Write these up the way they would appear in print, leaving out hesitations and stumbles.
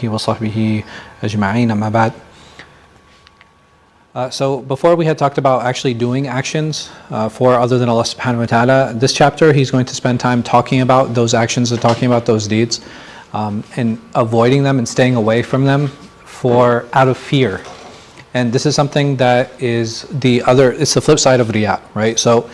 وصحبه أجمعين أما بعد. So before we had talked about actually doing actions for other than Allah subhanahu wa ta'ala, this chapter he's going to spend time talking about those actions and talking about those deeds and avoiding them and staying away from them out of fear. And this is something that is it's the flip side of riyā, right? So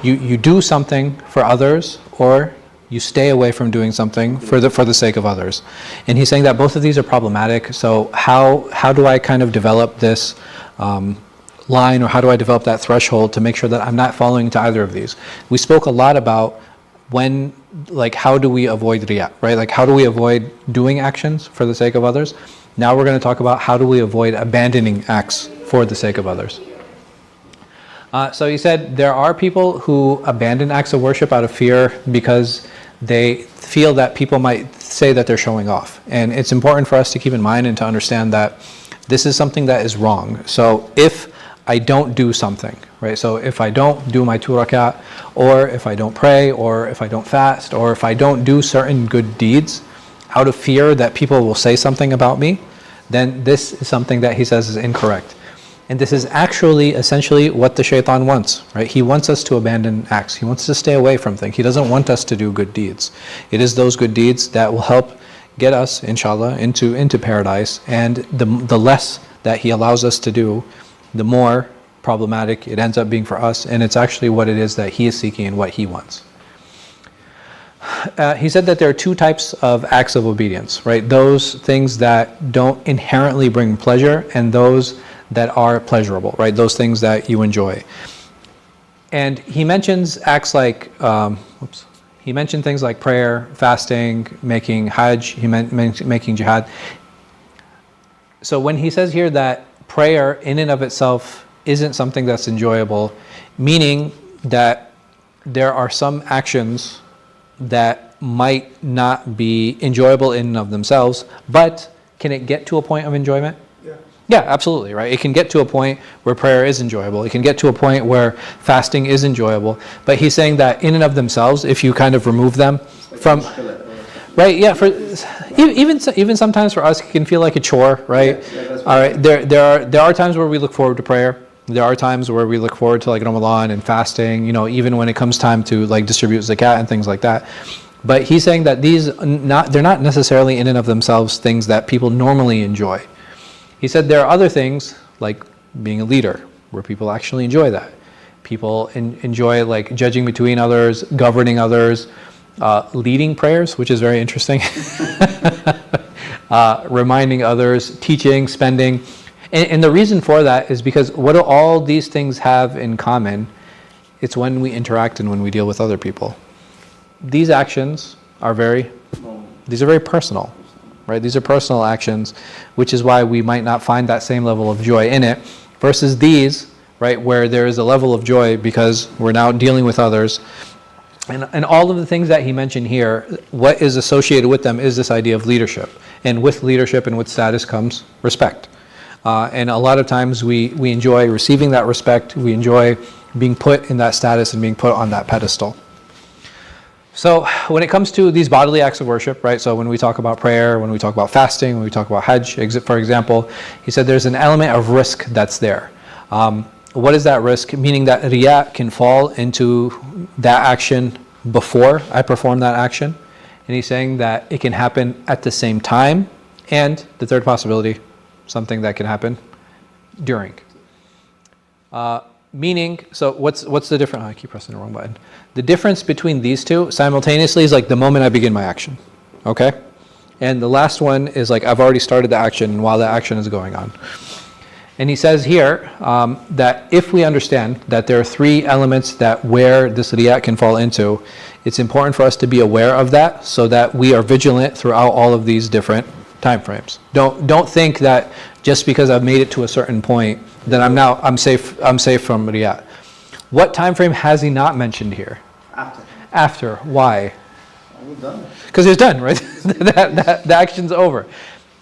you do something for others, or you stay away from doing something for the sake of others. And he's saying that both of these are problematic. So how do I kind of develop this line, or how do I develop that threshold to make sure that I'm not falling into either of these? We spoke a lot about how do we avoid riyā, right? Like, how do we avoid doing actions for the sake of others? Now we're going to talk about how do we avoid abandoning acts for the sake of others. So he said there are people who abandon acts of worship out of fear because they feel that people might say that they're showing off. And it's important for us to keep in mind and to understand that this is something that is wrong. So if I don't do something, right? So if I don't do my 2 rakat, or if I don't pray, or if I don't fast, or if I don't do certain good deeds out of fear that people will say something about me, then this is something that he says is incorrect. And this is actually essentially what the shaitan wants, right? He wants us to abandon acts. He wants us to stay away from things. He doesn't want us to do good deeds. It is those good deeds that will help get us, inshallah, into paradise. And the less that he allows us to do, the more problematic it ends up being for us. And it's actually what it is that he is seeking and what he wants. He said that there are 2 types of acts of obedience, right? Those things that don't inherently bring pleasure, and those that are pleasurable, right? Those things that you enjoy. And he mentions acts like, he mentioned things like prayer, fasting, making hajj, making jihad. So when he says here that prayer in and of itself isn't something that's enjoyable, meaning that there are some actions that might not be enjoyable in and of themselves, but can it get to a point of enjoyment? Yeah, absolutely, right? It can get to a point where prayer is enjoyable. It can get to a point where fasting is enjoyable. But he's saying that in and of themselves, if you kind of remove them from, right? Yeah, even sometimes for us, it can feel like a chore, right? All right. There are times where we look forward to prayer. There are times where we look forward to like Ramadan and fasting. Even when it comes time to like distribute zakat and things like that. But he's saying that they're not necessarily in and of themselves things that people normally enjoy. He said there are other things like being a leader, where people actually enjoy that. People enjoy like judging between others, governing others, leading prayers, which is very interesting, reminding others, teaching, spending. And the reason for that is because what do all these things have in common? It's when we interact and when we deal with other people. These actions are very personal. Right? These are personal actions, which is why we might not find that same level of joy in it, versus these, right, where there is a level of joy because we're now dealing with others. And all of the things that he mentioned here, what is associated with them is this idea of leadership. And with leadership and with status comes respect. And a lot of times we enjoy receiving that respect, we enjoy being put in that status and being put on that pedestal. So when it comes to these bodily acts of worship, right, so when we talk about prayer, when we talk about fasting, when we talk about hajj, for example, he said there's an element of risk that's there. What is that risk? Meaning that riyā can fall into that action before I perform that action. And he's saying that it can happen at the same time. And the third possibility, something that can happen during. Meaning, so what's the difference? I keep pressing the wrong button. The difference between these two simultaneously is like the moment I begin my action, okay? And the last one is like I've already started the action and while the action is going on. And he says here that if we understand that there are 3 elements that where this riyā can fall into, it's important for us to be aware of that so that we are vigilant throughout all of these different time frames. Don't think that just because I've made it to a certain point that I'm safe from riyā. What time frame has he not mentioned here? After. Why? Because it's done, right? the action's over.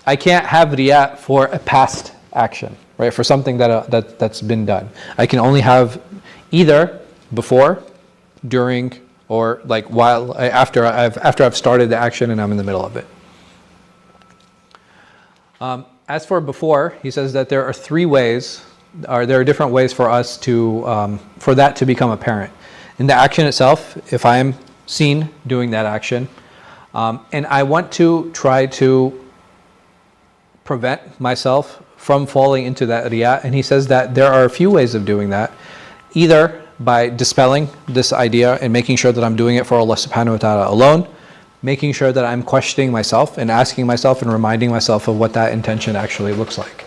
I can't have riyā for a past action, right? For something that's been done. I can only have either before, during, or like while after I've started the action and I'm in the middle of it. As for before, he says that there are three ways, or there are different ways for us to, for that to become apparent. In the action itself, if I am seen doing that action, and I want to try to prevent myself from falling into that riya, and he says that there are a few ways of doing that, either by dispelling this idea and making sure that I'm doing it for Allah subhanahu wa ta'ala alone, making sure that I'm questioning myself and asking myself and reminding myself of what that intention actually looks like.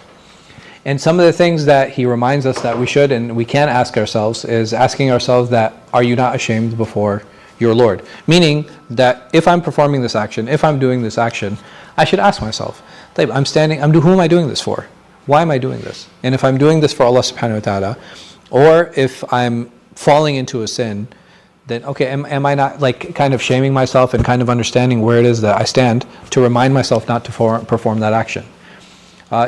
And some of the things that he reminds us that we should and we can ask ourselves is asking ourselves that, are you not ashamed before your Lord? Meaning that if I'm performing this action, if I'm doing this action, I should ask myself, who am I doing this for? Why am I doing this? And if I'm doing this for Allah subhanahu wa ta'ala, or if I'm falling into a sin, then okay, am I not like kind of shaming myself and kind of understanding where it is that I stand to remind myself not to perform that action?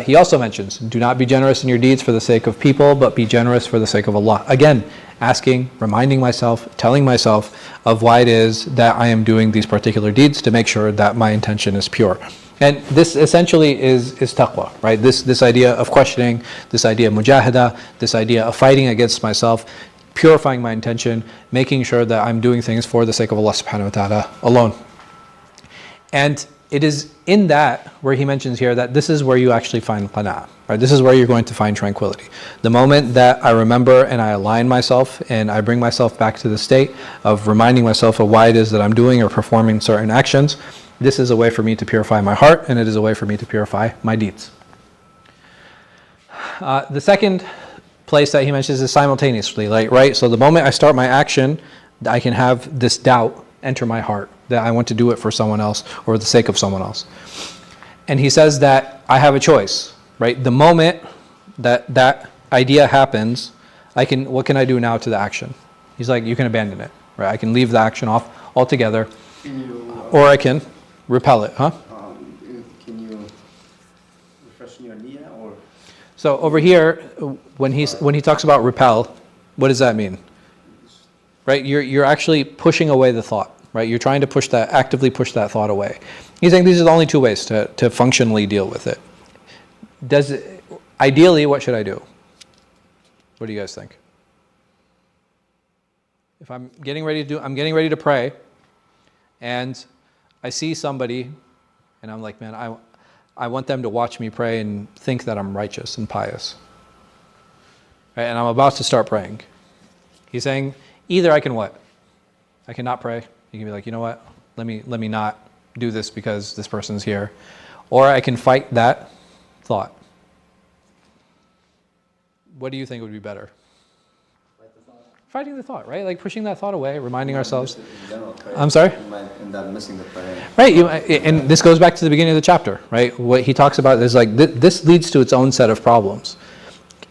He also mentions, do not be generous in your deeds for the sake of people, but be generous for the sake of Allah. Again, asking, reminding myself, telling myself of why it is that I am doing these particular deeds to make sure that my intention is pure. And this essentially is taqwa, right? This idea of questioning, this idea of mujahada, this idea of fighting against myself, purifying my intention, making sure that I'm doing things for the sake of Allah subhanahu wa ta'ala alone. And it is in that where he mentions here that this is where you actually find qana'ah, right? This is where you're going to find tranquility. The moment that I remember and I align myself and I bring myself back to the state of reminding myself of why it is that I'm doing or performing certain actions, this is a way for me to purify my heart, and it is a way for me to purify my deeds. The second place that he mentions is simultaneously, like, right? So the moment I start my action, I can have this doubt enter my heart that I want to do it for someone else or the sake of someone else. And he says that I have a choice, right? The moment that that idea happens, what can I do now to the action? He's like, you can abandon it, right? I can leave the action off altogether, or I can repel it, huh? Can you refresh your niyyah or? So over here, when he talks about repel, what does that mean? Right, you're actually pushing away the thought, right? You're trying to actively push that thought away. He's saying these are the only two ways to functionally deal with it. Ideally, what should I do? What do you guys think? If I'm getting ready to pray, and I see somebody, and I'm like, man, I want them to watch me pray and think that I'm righteous and pious. Right? And I'm about to start praying. He's saying, either I can what? I can not pray. You can be like, you know what? Let me not do this because this person's here. Or I can fight that thought. What do you think would be better? Fighting the thought, right? Like pushing that thought away, reminding ourselves. I'm sorry? Missing the prayer. Right, and this goes back to the beginning of the chapter, right? What he talks about is like, this leads to its own set of problems.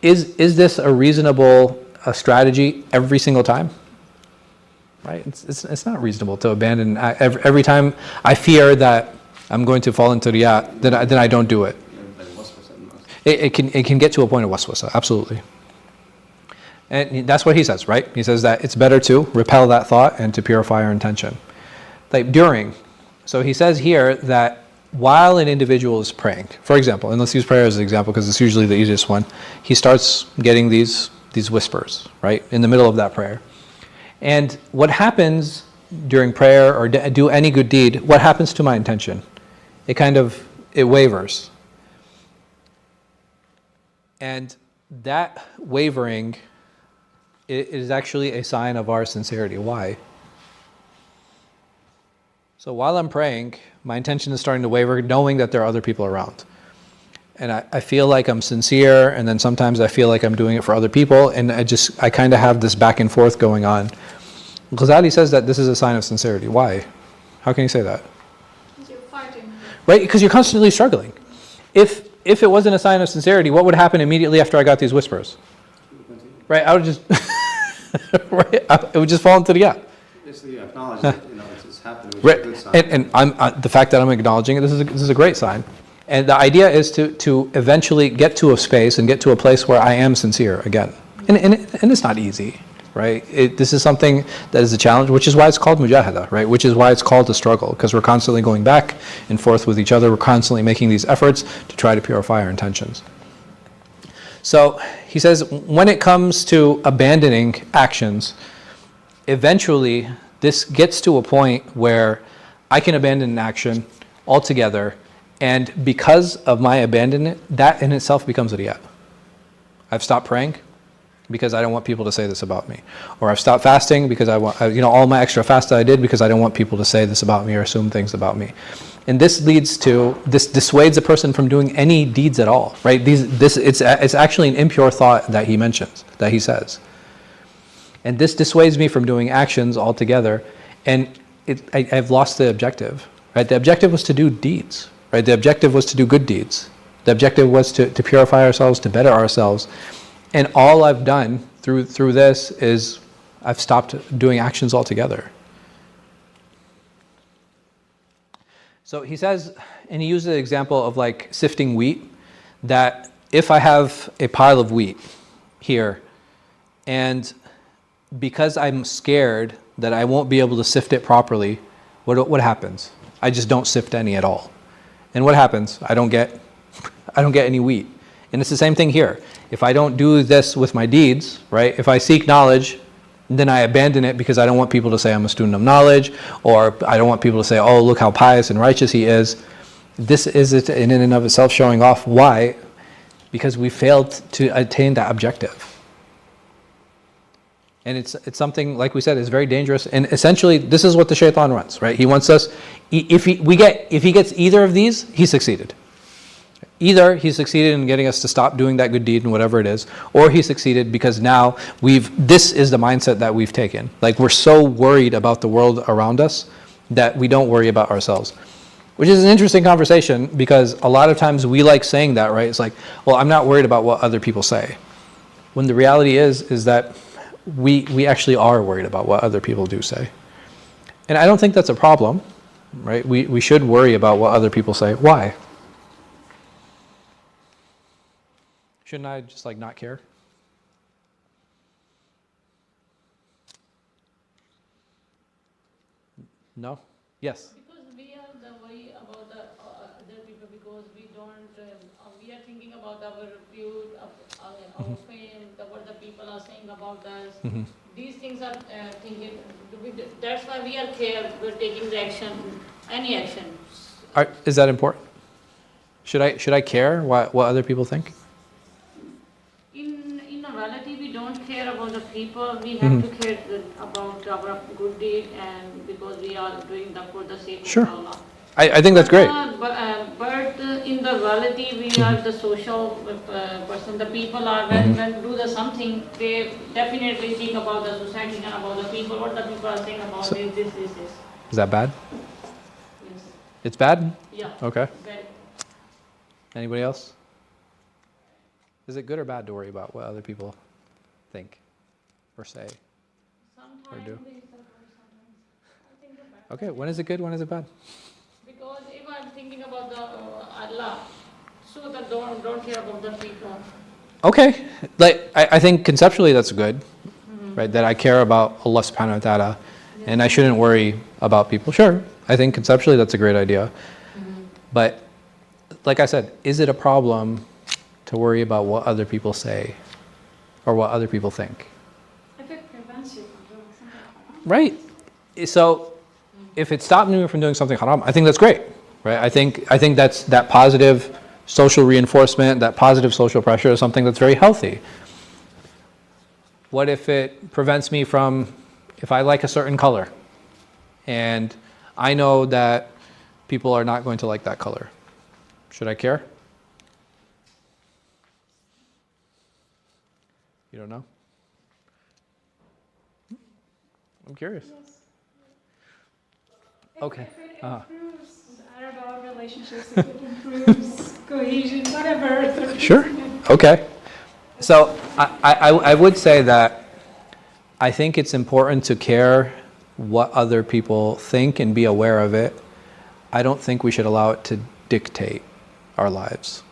Is this a reasonable strategy every single time? Right? It's not reasonable to abandon. Every time I fear that I'm going to fall into riya, then I don't do it. It can get to a point of waswasa, absolutely. And that's what he says, right? He says that it's better to repel that thought and to purify our intention. Like during. So he says here that while an individual is praying, for example, and let's use prayer as an example because it's usually the easiest one, he starts getting these whispers, right? In the middle of that prayer. And what happens during prayer or do any good deed, what happens to my intention? It wavers. And that wavering is actually a sign of our sincerity. Why? So while I'm praying, my intention is starting to waver, knowing that there are other people around. And I feel like I'm sincere, and then sometimes I feel like I'm doing it for other people, and I kind of have this back and forth going on. Ghazāli says that this is a sign of sincerity. Why? How can you say that? Because you're fighting. Right? Because you're constantly struggling. If it wasn't a sign of sincerity, what would happen immediately after I got these whispers? Right? I would just... right? It would just fall into the gap. Yes, you acknowledge that it's happening, which Right. is a good sign. And the fact that I'm acknowledging it, this is a great sign. And the idea is to eventually get to a space and get to a place where I am sincere again. And it's not easy. right? This is something that is a challenge, which is why it's called mujahada, right? Which is why it's called a struggle, because we're constantly going back and forth with each other. We're constantly making these efforts to try to purify our intentions. So he says, when it comes to abandoning actions, eventually this gets to a point where I can abandon an action altogether, and because of my abandonment, that in itself becomes riyā. I've stopped praying because I don't want people to say this about me. Or I've stopped fasting because I want, all my extra fast that I did because I don't want people to say this about me or assume things about me. And this leads to, this dissuades a person from doing any deeds at all, right? It's actually an impure thought that he mentions, that he says. And this dissuades me from doing actions altogether, and I've lost the objective, right? The objective was to do deeds, right? The objective was to do good deeds. The objective was to purify ourselves, to better ourselves. And all I've done through this is I've stopped doing actions altogether. So he says, and he uses the example of like sifting wheat, that if I have a pile of wheat here, and because I'm scared that I won't be able to sift it properly, what happens? I just don't sift any at all. And what happens? I don't get any wheat. And it's the same thing here. If I don't do this with my deeds, right? If I seek knowledge, then I abandon it because I don't want people to say I'm a student of knowledge, or I don't want people to say, oh, look how pious and righteous he is. This is it in and of itself showing off. Why? Because we failed to attain that objective. And it's something, like we said, is very dangerous. And essentially, this is what the shaitan wants, right? He wants us, if he gets either of these, he succeeded. Either he succeeded in getting us to stop doing that good deed and whatever it is, or he succeeded because now this is the mindset that we've taken. Like, we're so worried about the world around us that we don't worry about ourselves. Which is an interesting conversation, because a lot of times we like saying that, right? It's like, well, I'm not worried about what other people say. When the reality is that we actually are worried about what other people do say. And I don't think that's a problem, right? We should worry about what other people say. Why? Shouldn't I just like not care? No? Yes? Because we are the worry about the other people, because we don't, we are thinking about our repute, our fame, what the people are saying about us. Mm-hmm. These things are thinking, that's why we are care, we're taking the action, any action. Is that important? Should I care what other people think? In a reality, we don't care about the people. We have to care about our good deed, and because we are doing that for the sake Sure. of Allah. I think that's great. But in the reality, we are the social person. The people are, when do the something, they definitely think about the society and about the people, what the people are saying about this. Is that bad? Yes. It's bad? Yeah. Okay. Very. Anybody else? Is it good or bad to worry about what other people think or say? Sometimes do. it is good, sometimes I think it's bad. Okay, when is it good, when is it bad? Because if I'm thinking about the Allah, so that don't care about the people. Okay, like I think conceptually that's good, right? That I care about Allah subhanahu wa ta'ala, and I shouldn't worry about people. Sure, I think conceptually that's a great idea. But like I said, is it a problem to worry about what other people say or what other people think? If it prevents you from doing something. Right. So if it stopped me from doing something haram, I think that's great, right? I think that's that positive social reinforcement, that positive social pressure is something that's very healthy. What if it prevents me from, if I like a certain color and I know that people are not going to like that color, should I care? You don't know? I'm curious. Yes. Okay. If it improves, I don't know, relationships, if it improves cohesion, whatever. Sure. Okay. So I would say that I think it's important to care what other people think and be aware of it. I don't think we should allow it to dictate our lives.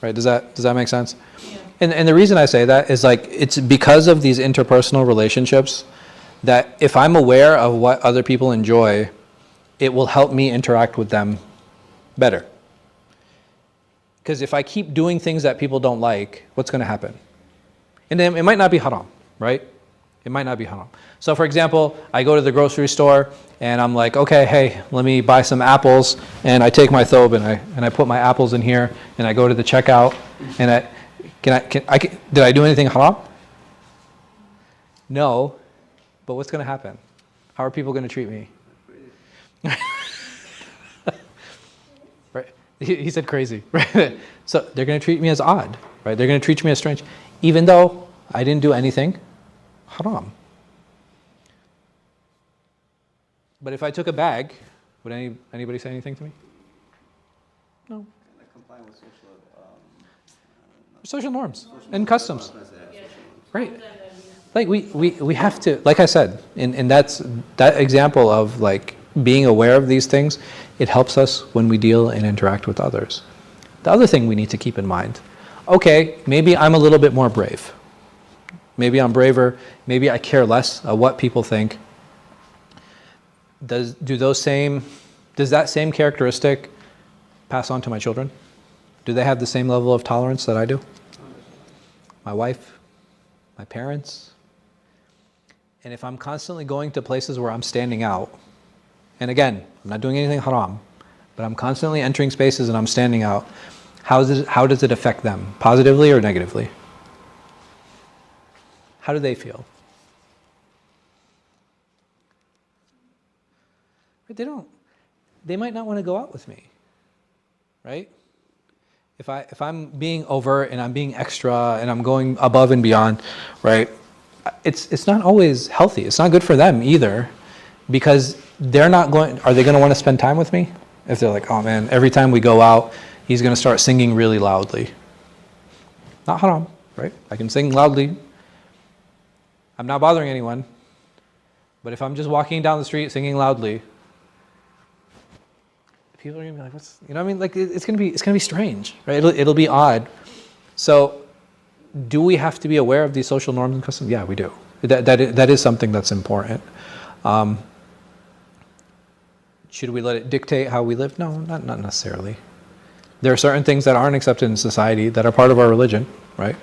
right? Does that make sense? Yeah. And the reason I say that is like, it's because of these interpersonal relationships that if I'm aware of what other people enjoy, it will help me interact with them better. Because if I keep doing things that people don't like, what's going to happen? And then it might not be haram, right? It might not be haram. So for example, I go to the grocery store and I'm like, okay, hey, let me buy some apples, and I take my thobe and I put my apples in here, and I go to the checkout, and did I do anything haram? No, but what's going to happen? How are people going to treat me? Right? He said crazy, right? So they're going to treat me as odd, right? They're going to treat me as strange, even though I didn't do anything haram. But if I took a bag, would anybody say anything to me? No. Like comply with Social norms and customs. Right. Like we have to, like I said, and that's that example of like being aware of these things. It helps us when we deal and interact with others. The other thing we need to keep in mind, okay, maybe I'm a little bit more brave. Maybe I'm braver. Maybe I care less of what people think. Does that same characteristic pass on to my children? Do they have the same level of tolerance that I do? My wife, my parents? And if I'm constantly going to places where I'm standing out, and again, I'm not doing anything haram, but I'm constantly entering spaces and I'm standing out, how does it affect them, positively or negatively? How do they feel? They might not want to go out with me, right? If I'm being overt and I'm being extra and I'm going above and beyond, right? It's not always healthy. It's not good for them either, because are they going to want to spend time with me? If they're like, oh man, every time we go out, he's going to start singing really loudly. Not haram, right? I can sing loudly. I'm not bothering anyone. But if I'm just walking down the street singing loudly, people are gonna be like, "What's?" You know what I mean? Like it's gonna be strange, right? It'll be odd. So, do we have to be aware of these social norms and customs? Yeah, we do. That is something that's important. Should we let it dictate how we live? No, not necessarily. There are certain things that aren't accepted in society that are part of our religion, right?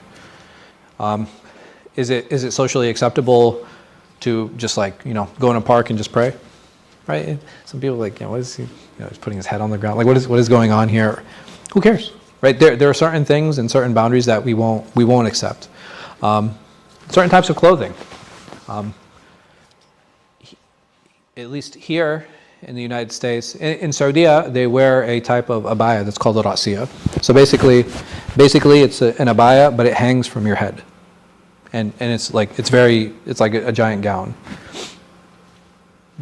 Is it socially acceptable to just like go in a park and just pray? Right? Some people are like, what is he? He's putting his head on the ground. Like, what is going on here? Who cares? Right? There are certain things and certain boundaries that we won't accept. Certain types of clothing. At least here in the United States, in Saudi, they wear a type of abaya that's called a rasiyah. So basically, it's an abaya, but it hangs from your head, and it's like a giant gown.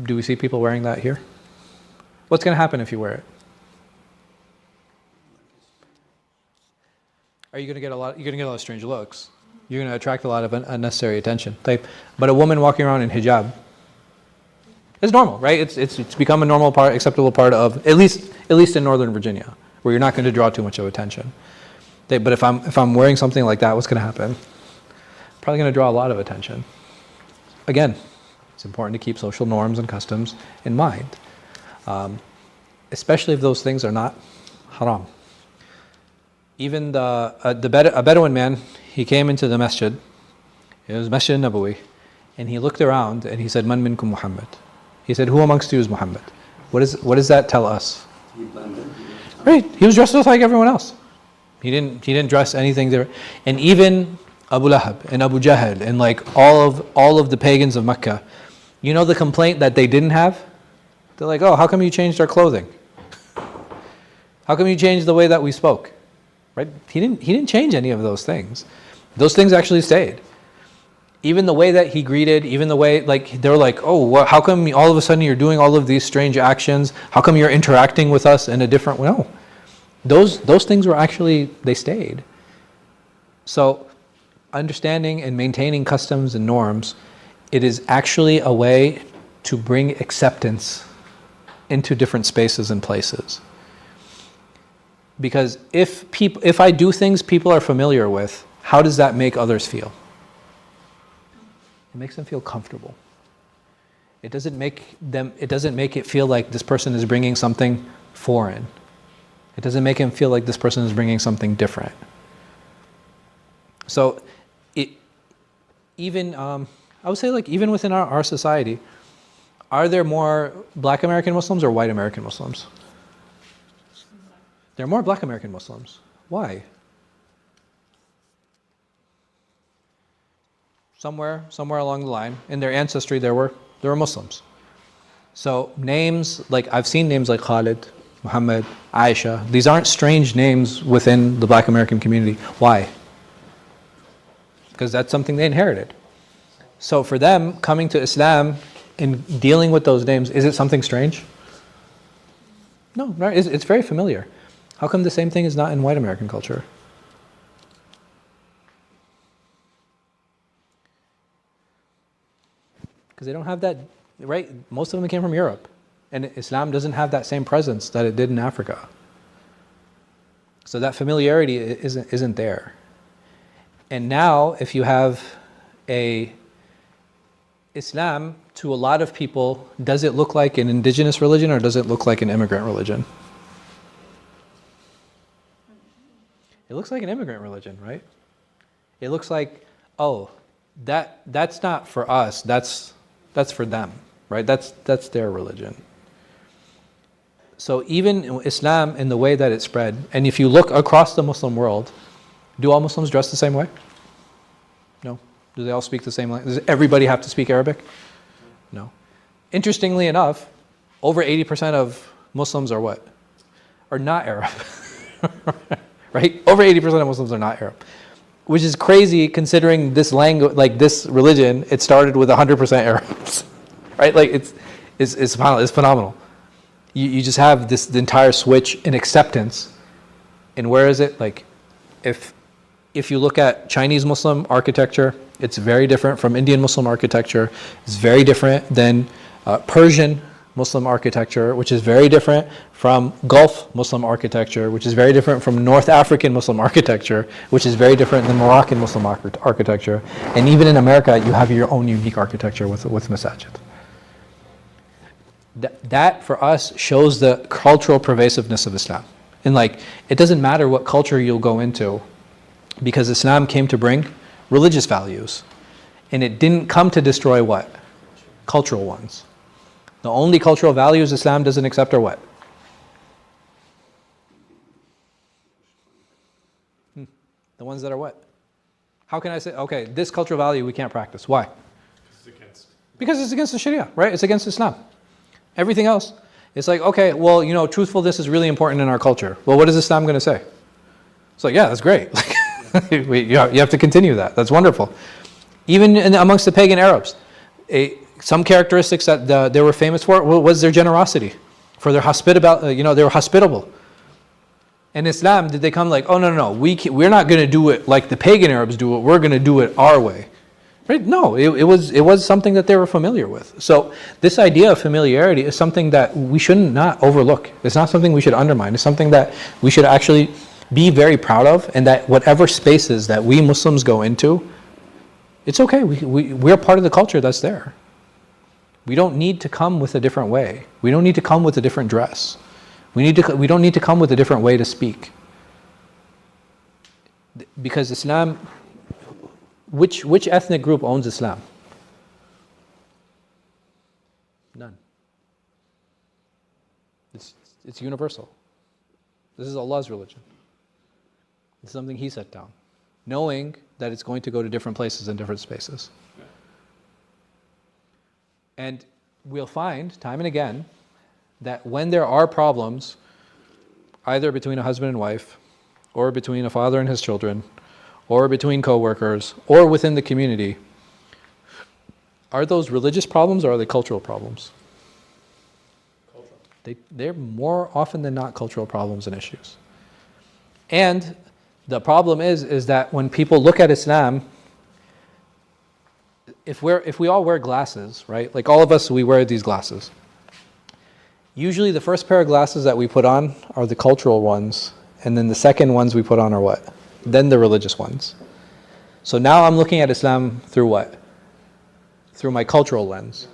Do we see people wearing that here? What's going to happen if you wear it? You're going to get a lot of strange looks. You're going to attract a lot of unnecessary attention. But a woman walking around in hijab is normal, right? It's become a normal part, acceptable part of at least in Northern Virginia, where you're not going to draw too much of attention. But if I'm wearing something like that, what's going to happen? Probably going to draw a lot of attention. Again, it's important to keep social norms and customs in mind, especially if those things are not haram. Even a Bedouin man, he came into the masjid. It was Masjid Nabawi, and he looked around and he said, "Man minkum Muhammad?" He said, "Who amongst you is Muhammad?" What does that tell us? Right, he was dressed just like everyone else. He didn't dress anything there, and even Abu Lahab and Abu Jahl and like all of the pagans of Mecca. You know the complaint that they didn't have? They're like, oh, how come you changed our clothing? How come you changed the way that we spoke? Right? He didn't change any of those things. Those things actually stayed. Even the way that he greeted, even the way they're like, oh, how come all of a sudden you're doing all of these strange actions? How come you're interacting with us in a different way? No. Those things were actually, they stayed. So understanding and maintaining customs and norms, it is actually a way to bring acceptance into different spaces and places. Because if I do things people are familiar with, how does that make others feel? It makes them feel comfortable. It doesn't make it feel like this person is bringing something foreign. It doesn't make him feel like this person is bringing something different. So, I would say like even within our society, are there more Black American Muslims or white American Muslims? There are more Black American Muslims. Why? Somewhere along the line, in their ancestry, there were Muslims. So names like I've seen names like Khalid, Muhammad, Aisha. These aren't strange names within the Black American community. Why? Because that's something they inherited. So for them, coming to Islam and dealing with those names, is it something strange? No, right? It's very familiar. How come the same thing is not in white American culture? Because they don't have that, right? Most of them came from Europe. And Islam doesn't have that same presence that it did in Africa. So that familiarity isn't there. And now, if you have Islam, to a lot of people, does it look like an indigenous religion or does it look like an immigrant religion? It looks like an immigrant religion, right? It looks like, oh, that's not for us, that's for them, right? That's their religion. So even Islam, in the way that it spread, and if you look across the Muslim world, do all Muslims dress the same way? No. Do they all speak the same language? Does everybody have to speak Arabic? No. Interestingly enough, over 80% of Muslims are what? Are not Arab. Right? Over 80% of Muslims are not Arab. Which is crazy considering this language, like this religion, it started with 100% Arabs. Right? Like it's phenomenal. You just have the entire switch in acceptance. And where is it? Like if you look at Chinese Muslim architecture, it's very different from Indian Muslim architecture. It's very different than Persian Muslim architecture, which is very different from Gulf Muslim architecture, which is very different from North African Muslim architecture, which is very different than Moroccan Muslim architecture. And even in America, you have your own unique architecture with masajid. That for us shows the cultural pervasiveness of Islam. And like, it doesn't matter what culture you'll go into, because Islam came to bring religious values. And it didn't come to destroy what? Cultural ones. The only cultural values Islam doesn't accept are what? The ones that are what? How can I say, okay, this cultural value we can't practice. Why? Because it's against the Sharia, right? It's against Islam. Everything else, it's like, okay, well, truthfulness is really important in our culture. Well, what is Islam going to say? It's like, yeah, that's great. You have to continue that. That's wonderful. Even amongst the pagan Arabs, some characteristics that they were famous for was their generosity, for their hospitable. They were hospitable. In Islam, did they come like, oh no, we're not going to do it like the pagan Arabs do it. We're going to do it our way. Right? No, it was something that they were familiar with. So this idea of familiarity is something that we should not overlook. It's not something we should undermine. It's something that we should actually be very proud of, and that whatever spaces that we Muslims go into, it's okay. We're part of the culture that's there. We don't need to come with a different way. We don't need to come with a different dress. We don't need to come with a different way to speak. Because Islam, which ethnic group owns Islam? None. It's universal. This is Allah's religion. It's something He set down, knowing that it's going to go to different places and different spaces. And we'll find time and again that when there are problems, either between a husband and wife, or between a father and his children, or between co-workers, or within the community, are those religious problems or are they cultural problems? Cultural. They're more often than not cultural problems and issues. And the problem is that when people look at Islam, if we all wear glasses, right? Like all of us, we wear these glasses. Usually the first pair of glasses that we put on are the cultural ones, And then the second ones we put on are what? Then the religious ones. So now I'm looking at Islam through what? Through my cultural lens.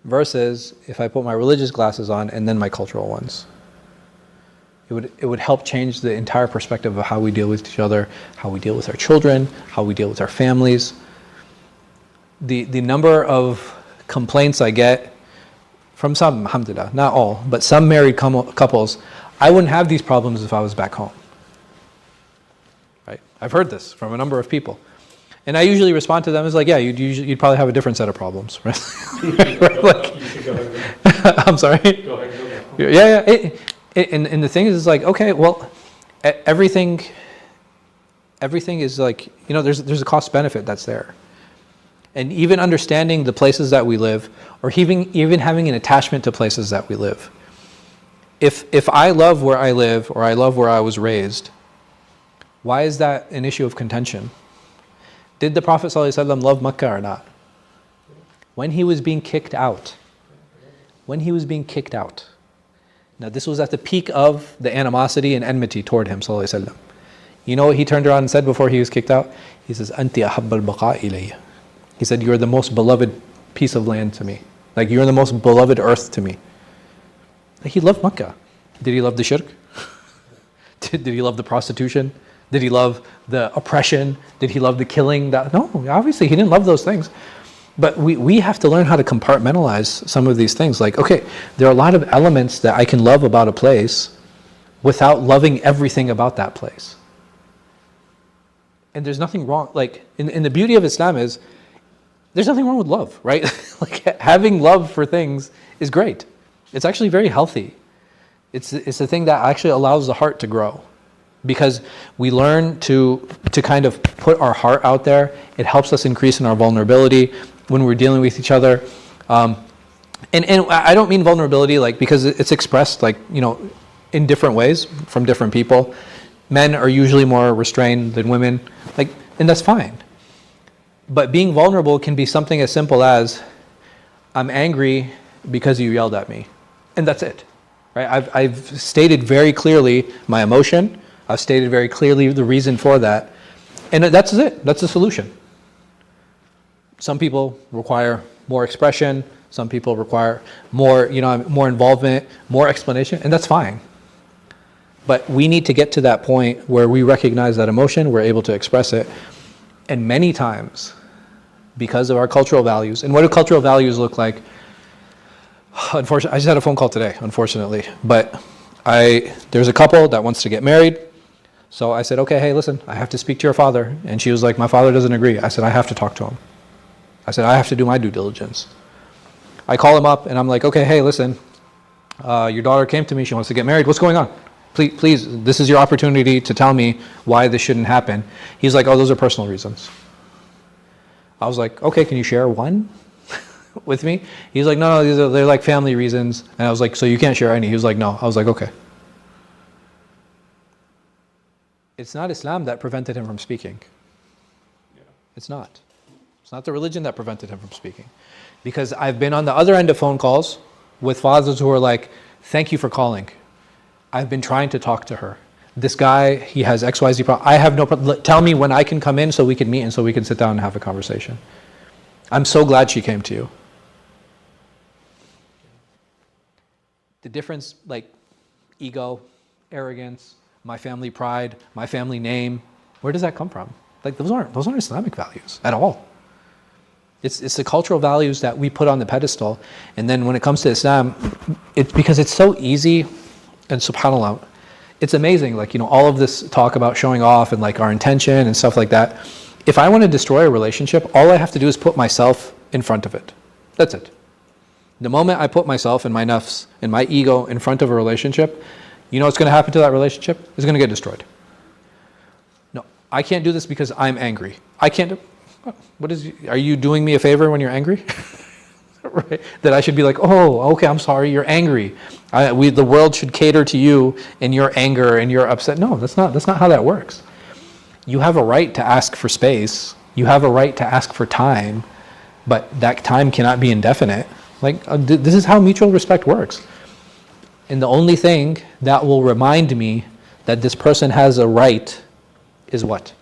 Versus if I put my religious glasses on and then my cultural ones. It would help change the entire perspective of how we deal with each other, how we deal with our children, how we deal with our families. The number of complaints I get from some, alhamdulillah, not all, but some married couples, I wouldn't have these problems if I was back home. Right? I've heard this from a number of people. And I usually respond to them as like, yeah, you'd probably have a different set of problems. Right? Like, I'm sorry? Go ahead. Yeah. And the thing is like, okay, well, everything is like, there's a cost benefit that's there. And even understanding the places that we live, or even having an attachment to places that we live. If I love where I live, or I love where I was raised, why is that an issue of contention? Did the Prophet ﷺ love Mecca or not? When he was being kicked out. Now this was at the peak of the animosity and enmity toward him ﷺ. You know what he turned around and said before he was kicked out? He says, "Anti ahabb al-baqa ilayya." He said, "You are the most beloved piece of land to me. Like, you're the most beloved earth to me." Like, he loved Mecca. Did he love the shirk? Did he love the prostitution? Did he love the oppression? Did he love the killing? No, obviously he didn't love those things. But we have to learn how to compartmentalize some of these things. Like, okay, there are a lot of elements that I can love about a place without loving everything about that place. And there's nothing wrong, like, in the beauty of Islam is, there's nothing wrong with love, right? Like, having love for things is great. It's actually very healthy. It's the thing that actually allows the heart to grow. Because we learn to kind of put our heart out there. It helps us increase in our vulnerability when we're dealing with each other. And I don't mean vulnerability like because it's expressed like, in different ways from different people. Men are usually more restrained than women, and that's fine. But being vulnerable can be something as simple as, I'm angry because you yelled at me. And that's it. Right? I've stated very clearly my emotion. I've stated very clearly the reason for that. And that's it. That's the solution. Some people require more expression. Some people require more, more involvement, more explanation, and that's fine. But we need to get to that point where we recognize that emotion, we're able to express it. And many times, because of our cultural values, and what do cultural values look like? Unfortunately, I just had a phone call today, unfortunately. But there's a couple that wants to get married. So I said, okay, hey, listen, I have to speak to your father. And she was like, my father doesn't agree. I said, I have to talk to him. I said, I have to do my due diligence. I call him up and I'm like, okay, hey, listen, your daughter came to me. She wants to get married. What's going on? Please, this is your opportunity to tell me why this shouldn't happen. He's like, oh, those are personal reasons. I was like, okay, can you share one with me? He's like, no, they're like family reasons. And I was like, so you can't share any? He was like, no. I was like, okay. It's not Islam that prevented him from speaking. It's not. It's not the religion that prevented him from speaking. Because I've been on the other end of phone calls with fathers who are like, thank you for calling. I've been trying to talk to her. This guy, he has XYZ problem. I have no problem. Tell me when I can come in so we can meet and so we can sit down and have a conversation. I'm so glad she came to you. The difference, like ego, arrogance, my family pride, my family name, where does that come from? Like those aren't Islamic values at all. It's the cultural values that we put on the pedestal. And then when it comes to Islam, it's because it's so easy, and subhanAllah, it's amazing, like, all of this talk about showing off and like our intention and stuff like that. If I want to destroy a relationship, all I have to do is put myself in front of it. That's it. The moment I put myself and my nafs and my ego in front of a relationship, you know what's going to happen to that relationship? It's going to get destroyed. No, I can't do this because I'm angry. I can't do... Are you doing me a favor when you're angry? Right? That I should be like, oh, okay, I'm sorry, you're angry. The world should cater to you and your anger and your upset. No, that's not how that works. You have a right to ask for space. You have a right to ask for time, but that time cannot be indefinite. Like, this is how mutual respect works. And the only thing that will remind me that this person has a right is what?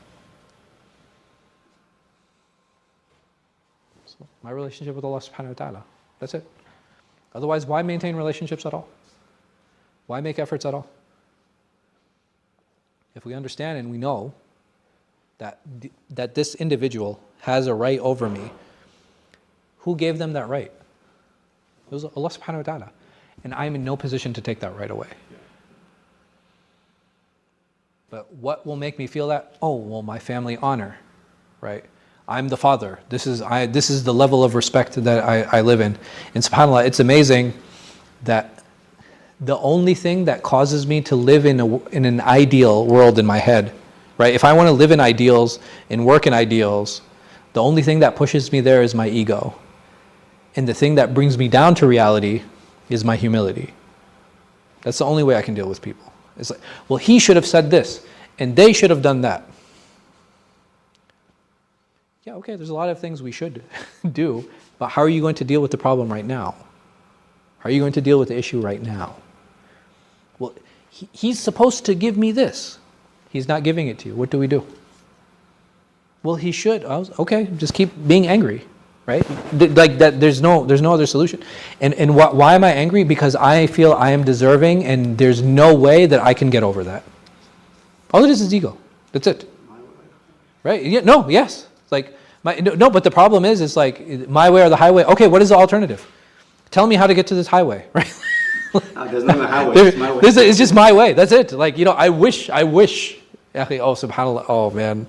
So my relationship with Allah subhanahu wa ta'ala. That's it. Otherwise, why maintain relationships at all? Why make efforts at all? If we understand and we know that this individual has a right over me, who gave them that right? It was Allah subhanahu wa ta'ala. And I'm in no position to take that right away. But what will make me feel that? Oh, well, my family honor, right? I'm the father. This is the level of respect that I live in. And subhanAllah, it's amazing that the only thing that causes me to live in an ideal world in my head, right? If I want to live in ideals and work in ideals, the only thing that pushes me there is my ego. And the thing that brings me down to reality is my humility. That's the only way I can deal with people. It's like, well, he should have said this, and they should have done that. Yeah, okay, there's a lot of things we should do, but how are you going to deal with the problem right now? How are you going to deal with the issue right now? Well, he's supposed to give me this. He's not giving it to you. What do we do? Well, he should. Okay, just keep being angry, right? Like that. There's no other solution. And why am I angry? Because I feel I am deserving, and there's no way that I can get over that. All it is ego. That's it. Right? Yeah. No. Yes. It's like no. But the problem is, it's like my way or the highway. Okay. What is the alternative? Tell me how to get to this highway. Right? There's no highway. It's my way. It's just my way. That's it. Like, I wish. Oh, subhanAllah. Oh, man.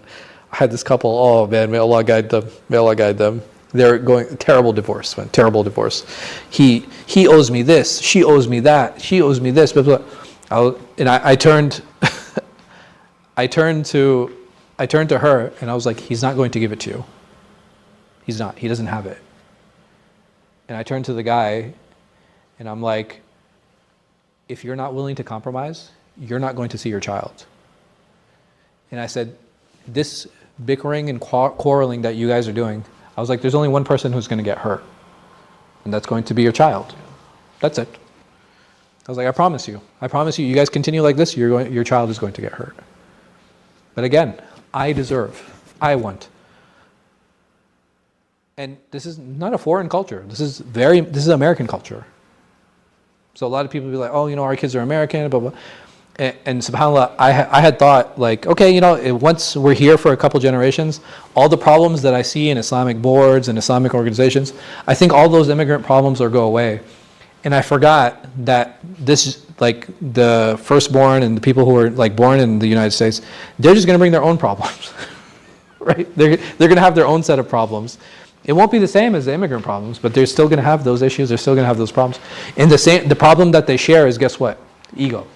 I had this couple. Oh, man. May Allah guide them. They're going, terrible divorce, man. Terrible divorce. He owes me this. She owes me that. She owes me this. Blah, blah. I turned to her, and I was like, he's not going to give it to you. He's not. He doesn't have it. And I turned to the guy, and I'm like, if you're not willing to compromise, you're not going to see your child. And I said, this bickering and quarreling that you guys are doing, I was like, there's only one person who's going to get hurt, and that's going to be your child. That's it. I was like, I promise you, you guys continue like this, your child is going to get hurt. But again, I deserve, I want. And this is not a foreign culture. This is American culture. So a lot of people be like, oh, our kids are American, blah, blah. And subhanAllah, I had thought, like, okay, once we're here for a couple generations, all the problems that I see in Islamic boards and Islamic organizations, I think all those immigrant problems will go away. And I forgot that this, like, the firstborn and the people who are, like, born in the United States, they're just going to bring their own problems, right? They're going to have their own set of problems. It won't be the same as the immigrant problems, but they're still going to have those issues. They're still going to have those problems. And the problem that they share is, guess what? Ego.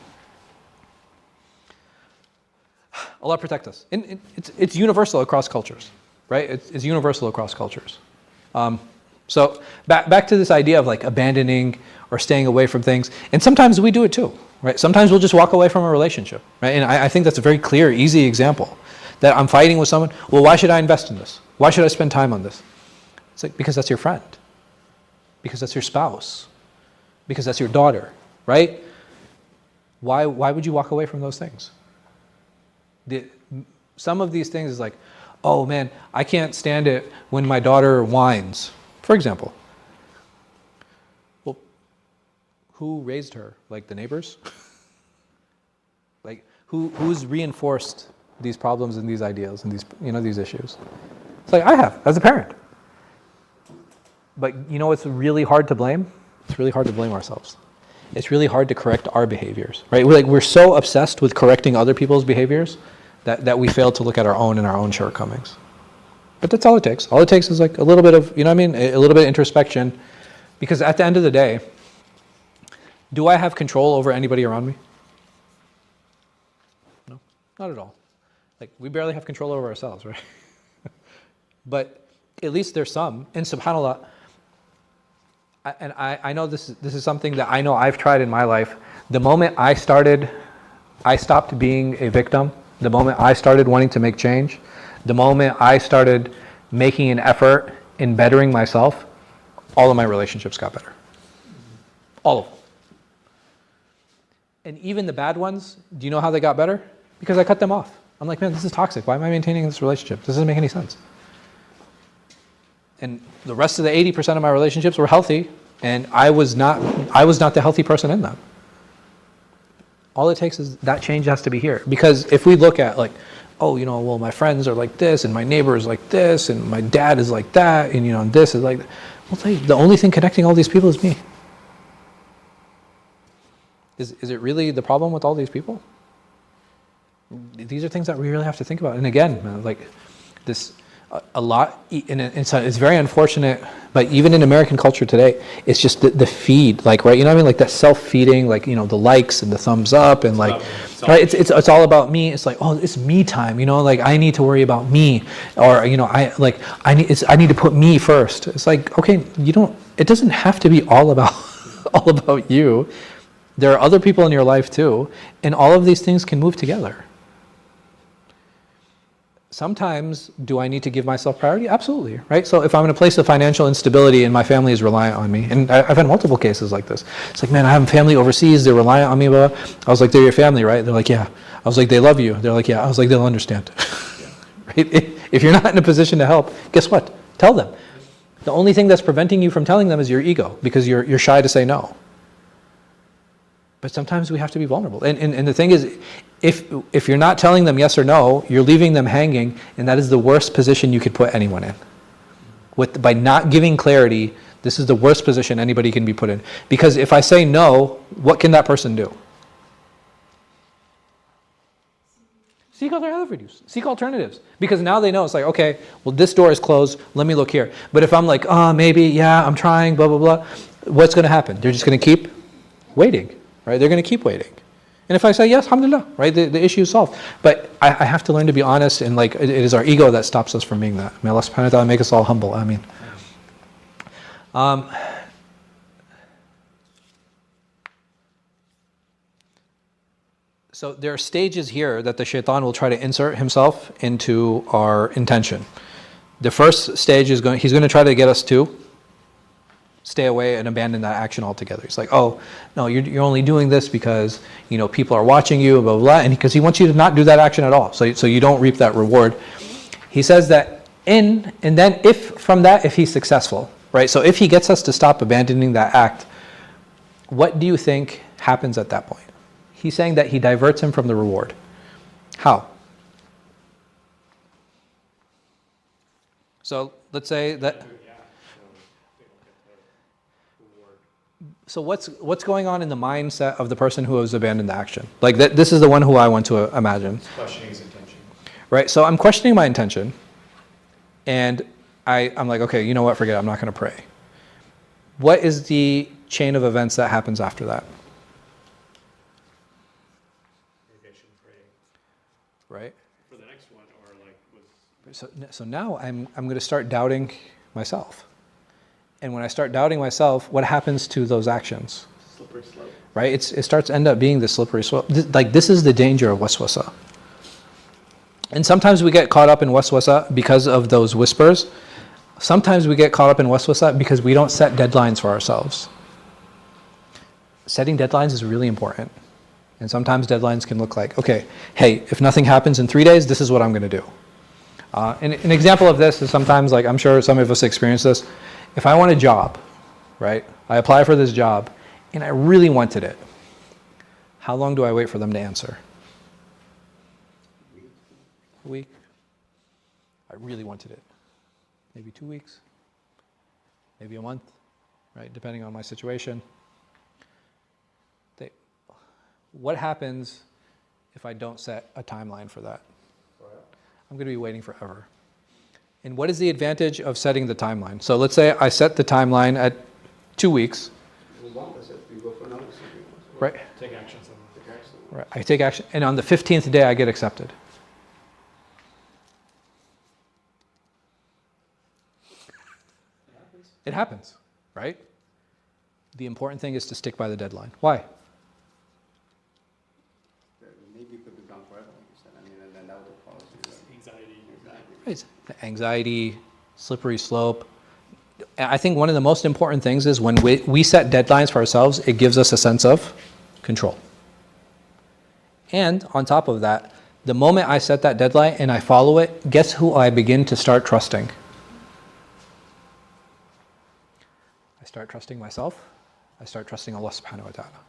Allah protect us. And it's universal across cultures, right? It's universal across cultures. So back to this idea of like abandoning or staying away from things. And sometimes we do it too, right? Sometimes we'll just walk away from a relationship, right? And I think that's a very clear, easy example. That I'm fighting with someone. Well, why should I invest in this? Why should I spend time on this? It's like, because that's your friend, because that's your spouse, because that's your daughter, right? Why would you walk away from those things? Some of these things is like, oh man, I can't stand it when my daughter whines, for example. Well, who raised her? Like the neighbors? Like who's reinforced these problems and these ideals and these issues? It's like I have as a parent. But what's really hard to blame? It's really hard to blame ourselves. It's really hard to correct our behaviors, right? We're so obsessed with correcting other people's behaviors that we fail to look at our own shortcomings. But that's all it takes. All it takes is like a little bit of, a little bit of introspection. Because at the end of the day, do I have control over anybody around me? No, not at all. Like, we barely have control over ourselves, right? But at least there's some. And subhanAllah, I know this is something that I know I've tried in my life. The moment I stopped being a victim, the moment I started wanting to make change, the moment I started making an effort in bettering myself, all of my relationships got better. All of them. And even the bad ones, do you know how they got better? Because I cut them off. I'm like, man, this is toxic. Why am I maintaining this relationship? This doesn't make any sense. And the rest of the 80% of my relationships were healthy, and I was not the healthy person in them. All it takes is that change has to be here. Because if we look at like, oh, you know, well, my friends are like this, and my neighbor is like this, and my dad is like that, and you know, and this is like that. Well, the only thing connecting all these people is me. Is it really the problem with all these people? These are things that we really have to think about. And again, man, like this, a lot, and it's very unfortunate, but even in American culture today, it's just the feed, like, right, you know what I mean? Like that self-feeding, like, you know, the likes and the thumbs up and like, right, it's all about me. It's like, oh, it's me time, you know, like I need to worry about me, or, you know, I need to put me first. It's like, okay, it doesn't have to be all about, all about you. There are other people in your life too, and all of these things can move together. Sometimes, do I need to give myself priority? Absolutely, right? So if I'm in a place of financial instability and my family is reliant on me, and I've had multiple cases like this. It's like, man, I have family overseas, they're reliant on me, blah. I was like, they're your family, right? They're like, yeah. I was like, they love you. They're like, yeah. I was like, they'll understand. Right? If you're not in a position to help, guess what? Tell them. The only thing that's preventing you from telling them is your ego, because you're shy to say no. But sometimes we have to be vulnerable. And the thing is, if you're not telling them yes or no, you're leaving them hanging, and that is the worst position you could put anyone in. By not giving clarity, this is the worst position anybody can be put in. Because if I say no, what can that person do? Seek other avenues. Seek alternatives. Because now they know, it's like, okay, well, this door is closed, let me look here. But if I'm like, oh, maybe, yeah, I'm trying, blah, blah, blah, what's going to happen? They're just going to keep waiting. Right? They're going to keep waiting. And if I say yes, alhamdulillah, right, the issue is solved. But I have to learn to be honest, and like it is our ego that stops us from being that. May Allah subhanahu wa ta'ala make us all humble. Ameen. So there are stages here that the shaitan will try to insert himself into our intention. The first stage is he's going to try to get us to stay away and abandon that action altogether. It's like, oh, no, you're only doing this because, you know, people are watching you, blah, blah, blah, and because he wants you to not do that action at all, so you don't reap that reward. He says that and then if he's successful, right, so if he gets us to stop abandoning that act, what do you think happens at that point? He's saying that he diverts him from the reward. How? So let's say that. So what's going on in the mindset of the person who has abandoned the action? Like this is the one who I want to imagine. He's questioning his intention. Right, so I'm questioning my intention, and I'm like, okay, you know what, forget it, I'm not going to pray. What is the chain of events that happens after that? Maybe I should pray Right? for the next one, or like So now I'm going to start doubting myself. And when I start doubting myself, what happens to those actions? slippery slope. Right? It starts to end up being the slippery slope. This is the danger of waswasa. And sometimes we get caught up in waswasa because of those whispers. Sometimes we get caught up in waswasa because we don't set deadlines for ourselves. Setting deadlines is really important. And sometimes deadlines can look like, okay, hey, if nothing happens in 3 days, this is what I'm going to do. And an example of this is sometimes, like I'm sure some of us experience this. If I want a job, right, I apply for this job, and I really wanted it, how long do I wait for them to answer? A week? I really wanted it. Maybe 2 weeks? Maybe a month, right, depending on my situation. What happens if I don't set a timeline for that? I'm going to be waiting forever. And what is the advantage of setting the timeline? So let's say I set the timeline at 2 weeks. Right. Take action. Right. I take action, and on the 15th day I get accepted. It happens, right? The important thing is to stick by the deadline. Why? Maybe it could be gone forever, like you said. I mean, and then that would cause you Anxiety. Right. The anxiety, slippery slope. I think one of the most important things is when we set deadlines for ourselves, it gives us a sense of control. And on top of that, the moment I set that deadline and I follow it, guess who I begin to start trusting? I start trusting myself. I start trusting Allah subhanahu wa ta'ala.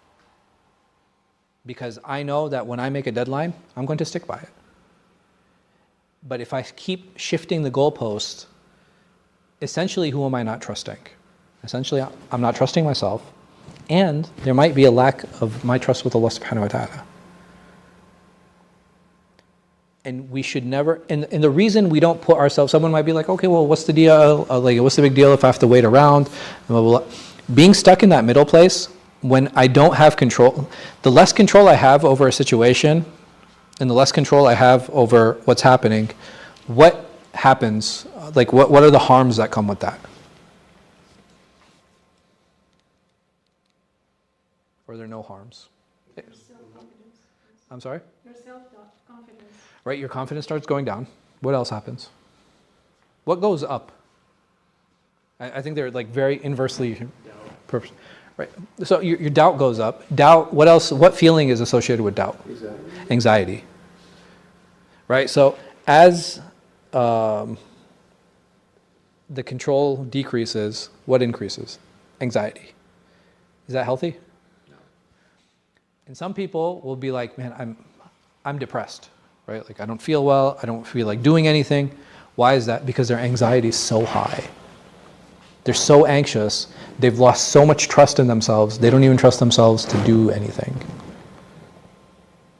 Because I know that when I make a deadline, I'm going to stick by it. But if I keep shifting the goalposts, essentially who am I not trusting? Essentially, I'm not trusting myself, and there might be a lack of my trust with Allah subhanahu wa ta'ala. And we should never, and the reason we don't put ourselves, someone might be like, okay, well, what's the deal? What's the big deal if I have to wait around? Blah, blah, blah. Being stuck in that middle place, when I don't have control, the less control I have over a situation, and the less control I have over what's happening, what happens? Like, what are the harms that come with that? Or are there no harms? Self-confidence. I'm sorry? Your self-confidence. Right, your confidence starts going down. What else happens? What goes up? I think they're like very inversely. Right. So your doubt goes up. Doubt, what else? What feeling is associated with doubt? Anxiety. Right, so as the control decreases, what increases? Anxiety. Is that healthy? No. And some people will be like, man, I'm depressed, right? Like I don't feel well, I don't feel like doing anything. Why is that? Because their anxiety is so high. They're so anxious, they've lost so much trust in themselves, they don't even trust themselves to do anything.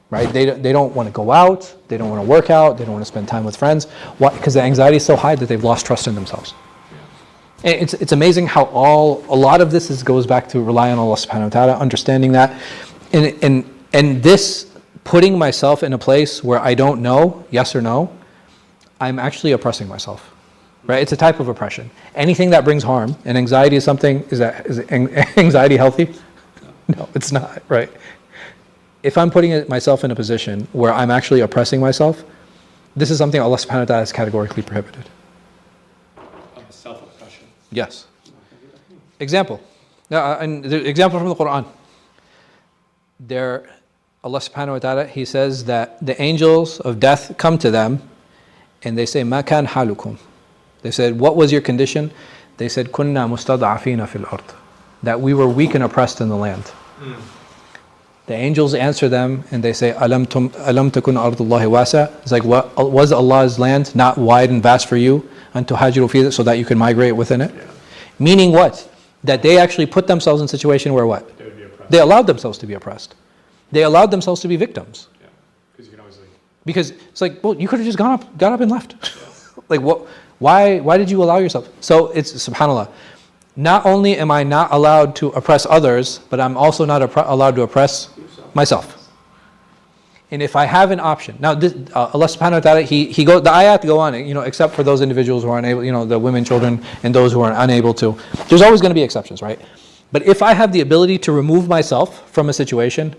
Right? They don't want to go out, they don't want to work out, they don't want to spend time with friends. Why? Because the anxiety is so high that they've lost trust in themselves. And it's amazing how a lot of this goes back to rely on Allah subhanahu wa ta'ala, understanding that. And this putting myself in a place where I don't know, yes or no, I'm actually oppressing myself. Right? It's a type of oppression. Anything that brings harm, and anxiety is something, is anxiety healthy? No, it's not, right? If I'm putting myself in a position where I'm actually oppressing myself, this is something Allah subhanahu wa ta'ala has categorically prohibited. Self-oppression. Yes. Example. And the example from the Quran. There, Allah subhanahu wa ta'ala, He says that the angels of death come to them and they say, مَا كَانْ حَالُكُمْ. They said, what was your condition? They said, كُنَّا مُسْتَضْعَفِينَ فِي الْأَرْضِ. That we were weak and oppressed in the land. The angels answer them and they say, أَلَمْ تَكُنْ أَرْضُ اللَّهِ وَاسِعَةً. It's like, what, was Allah's land not wide and vast for you? أَن تُهَاجِرُوا فِيهِ, so that you can migrate within it? Yeah. Meaning what? That they actually put themselves in a situation where what? They would be oppressed. They allowed themselves to be oppressed. They allowed themselves to be victims. Yeah, because you can always leave. Because it's like, well, you could have just got up and left. Yeah. Like, what? Why did you allow yourself? So it's, subhanAllah, not only am I not allowed to oppress others, but I'm also not allowed to oppress myself. And if I have an option, now this, Allah subhanahu wa ta'ala, He goes, the ayat go on, except for those individuals who are unable, the women, children, and those who are unable to. There's always going to be exceptions, right? But if I have the ability to remove myself from a situation,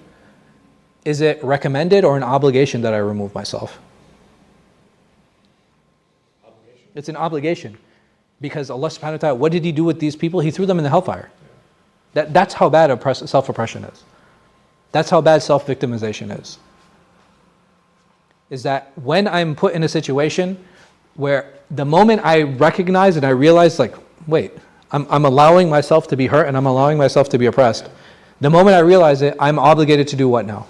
is it recommended or an obligation that I remove myself? It's an obligation, because Allah subhanahu wa ta'ala, what did He do with these people? He threw them in the hellfire. That's how bad self-oppression is. That's how bad self-victimization is. Is that when I'm put in a situation where the moment I recognize and I realize, like, wait, I'm allowing myself to be hurt and I'm allowing myself to be oppressed. The moment I realize it, I'm obligated to do what now?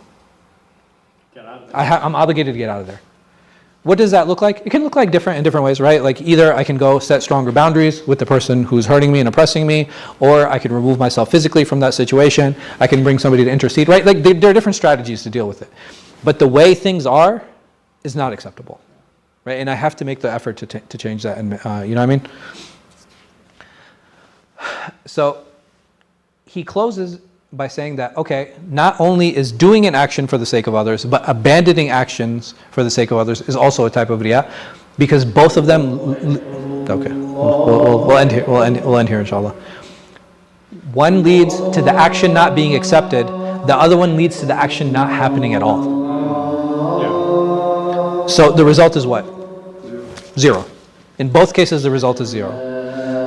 Get out of there. I'm obligated to get out of there. What does that look like? It can look like different in different ways, right? Like either I can go set stronger boundaries with the person who's hurting me and oppressing me, or I can remove myself physically from that situation. I can bring somebody to intercede, right? Like there are different strategies to deal with it. But the way things are is not acceptable, right? And I have to make the effort to change that, and you know what I mean? So he closes by saying that, okay, not only is doing an action for the sake of others, but abandoning actions for the sake of others is also a type of riyā, because both of them. Okay, we'll end here. We'll end here, inshallah. One leads to the action not being accepted. The other one leads to the action not happening at all. Yeah. So the result is what? Zero. In both cases, the result is zero.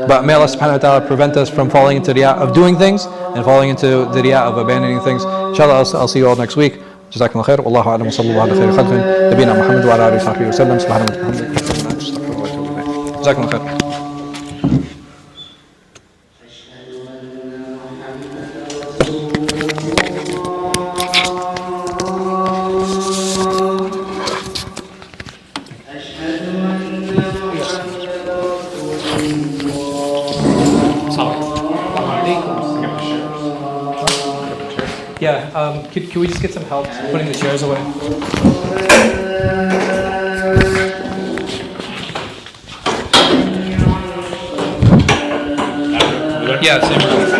But may Allah subhanahu wa ta'ala prevent us from falling into riyā of doing things and falling into the riyā of abandoning things. Inshallah, I'll see you all next week. جزاكم الله خير والله أعلم وصلى الله على خير خلقه نبينا محمد وعلى آله وصحبه وسلم سبحانك اللهم وبحمدك أستغفرك وأتوب إليك جزاكم الله خير. Yeah, can we just get some help putting the chairs away? Yeah, same.